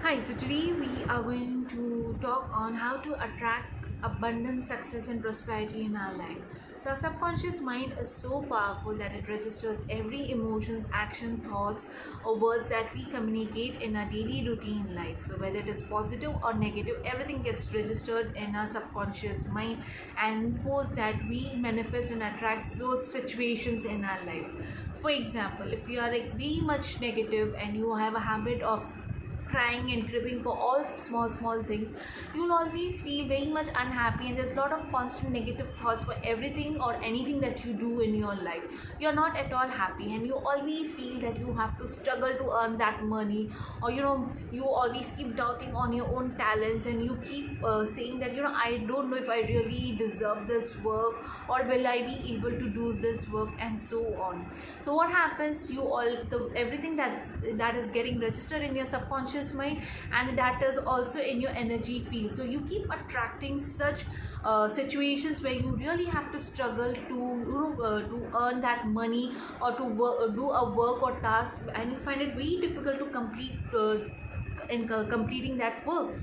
Hi, so today we are going to talk on how to attract abundance, success, and prosperity in our life. So, our subconscious mind is so powerful that it registers every emotions, action, thoughts, or words that we communicate in our daily routine life. So, whether it is positive or negative, everything gets registered in our subconscious mind and post that we manifest and attract those situations in our life. For example, if you are like very much negative and you have a habit of crying and cribbing for all small things, you'll always feel very much unhappy, and there's a lot of constant negative thoughts for everything or anything that you do in your life. You're not at all happy, and you always feel that you have to struggle to earn that money, or you always keep doubting on your own talents, and you keep saying that I don't know if I really deserve this work, or will I be able to do this work, and so on. So what happens, everything that is getting registered in your subconscious mind, and that is also in your energy field. So you keep attracting such situations where you really have to struggle to earn that money, or to do a work or task, and you find it very difficult to complete in completing that work.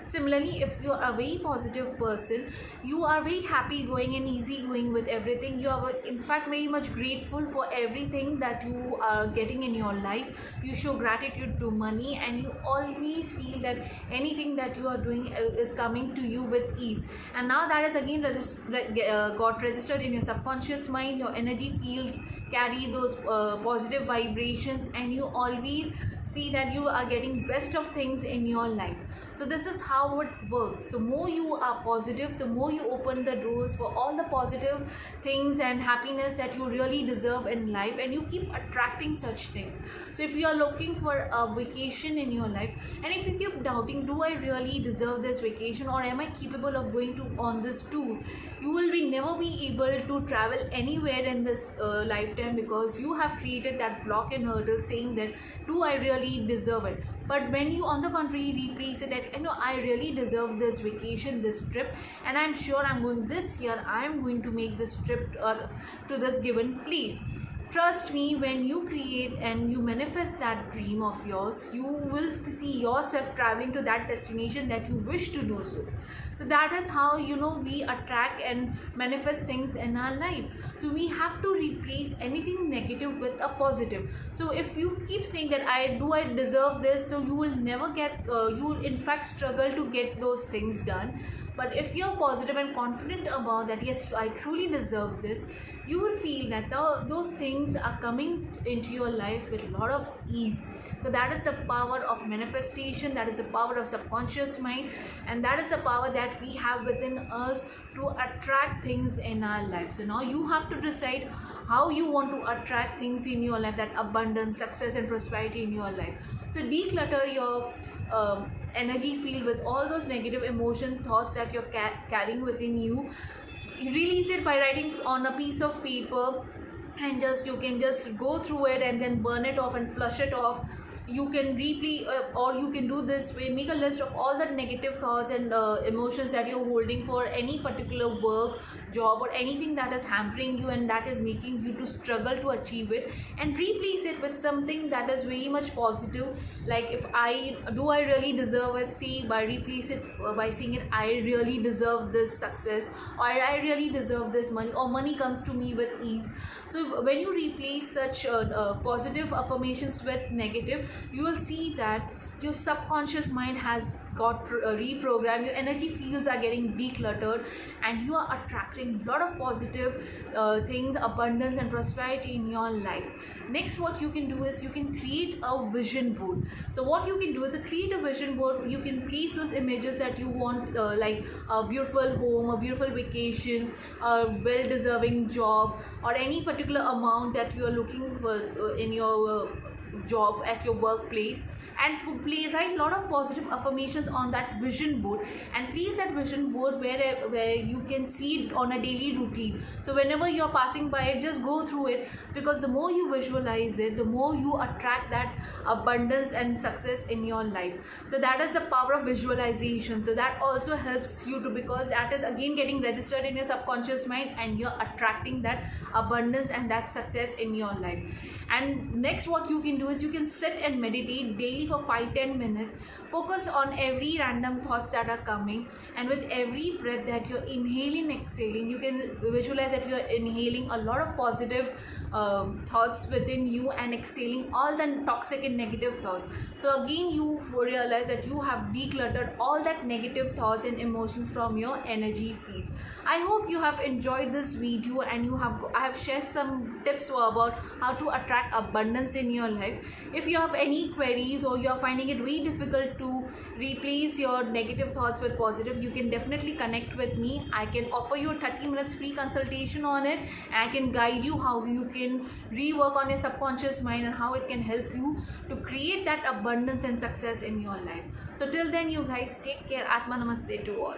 Similarly, if you are a very positive person, you are very happy going and easy going with everything. You are in fact very much grateful for everything that you are getting in your life. You show gratitude to money, and you always feel that anything that you are doing is coming to you with ease. And now that is again got registered in your subconscious mind. Your energy fields carry those positive vibrations, and you always see that you are getting best of things in your life. So this is how it works. So more you are positive, the more you open the doors for all the positive things and happiness that you really deserve in life, and you keep attracting such things. So if you are looking for a vacation in your life, and if you keep doubting, do I really deserve this vacation, or am I capable of going to on this tour, you will be never be able to travel anywhere in this lifetime, because you have created that block and hurdle saying that, do I really deserve it? But when you on the contrary replace it that, I really deserve this vacation, this trip, and I'm sure I'm going this year, I'm going to make this trip to this given place. Trust me, when you create and you manifest that dream of yours, you will see yourself traveling to that destination that you wish to do so. So that is how we attract and manifest things in our life. So we have to replace anything negative with a positive. So if you keep saying that I deserve this, so you will never get you will in fact struggle to get those things done. But if you're positive and confident about that, yes, I truly deserve this, you will feel that those things are coming into your life with a lot of ease. So that is the power of manifestation, that is the power of subconscious mind, and that is the power that we have within us to attract things in our life. So now you have to decide how you want to attract things in your life, that abundance, success, and prosperity in your life. So declutter your energy field with all those negative emotions, thoughts that you're carrying within you. Release it by writing on a piece of paper, and you can just go through it and then burn it off and flush it off. You can replay, or you can do this way, make a list of all the negative thoughts and emotions that you're holding for any particular work, job, or anything that is hampering you and that is making you to struggle to achieve it, and replace it with something that is very much positive. Like, if I really deserve it, see, by replace it by saying it, I really deserve this success, or I really deserve this money, or money comes to me with ease. So when you replace such positive affirmations with negative, you will see that your subconscious mind has got reprogrammed, your energy fields are getting decluttered, and you are attracting a lot of positive things, abundance, and prosperity in your life. Next, what you can do is you can create a vision board. So what you can do is create a vision board. You can place those images that you want, like a beautiful home, a beautiful vacation, a well-deserving job, or any particular amount that you are looking for in your job at your workplace, and write a lot of positive affirmations on that vision board, and place that vision board where you can see it on a daily routine. So whenever you're passing by it, just go through it, because the more you visualize it, the more you attract that abundance and success in your life. So that is the power of visualization. So that also helps you to, because that is again getting registered in your subconscious mind, and you're attracting that abundance and that success in your life. And next, what you can do do is you can sit and meditate daily for 5-10 minutes. Focus on every random thoughts that are coming, and with every breath that you're inhaling, exhaling, you can visualize that you're inhaling a lot of positive thoughts within you and exhaling all the toxic and negative thoughts. So again, you realize that you have decluttered all that negative thoughts and emotions from your energy field. I hope you have enjoyed this video, and I have shared some tips about how to attract abundance in your life. If you have any queries or you are finding it really difficult to replace your negative thoughts with positive, you can definitely connect with me. I can offer you a 30 minutes free consultation on it, and I can guide you how you can rework on your subconscious mind and how it can help you to create that abundance and success in your life. So till then, you guys take care. Atma Namaste to all.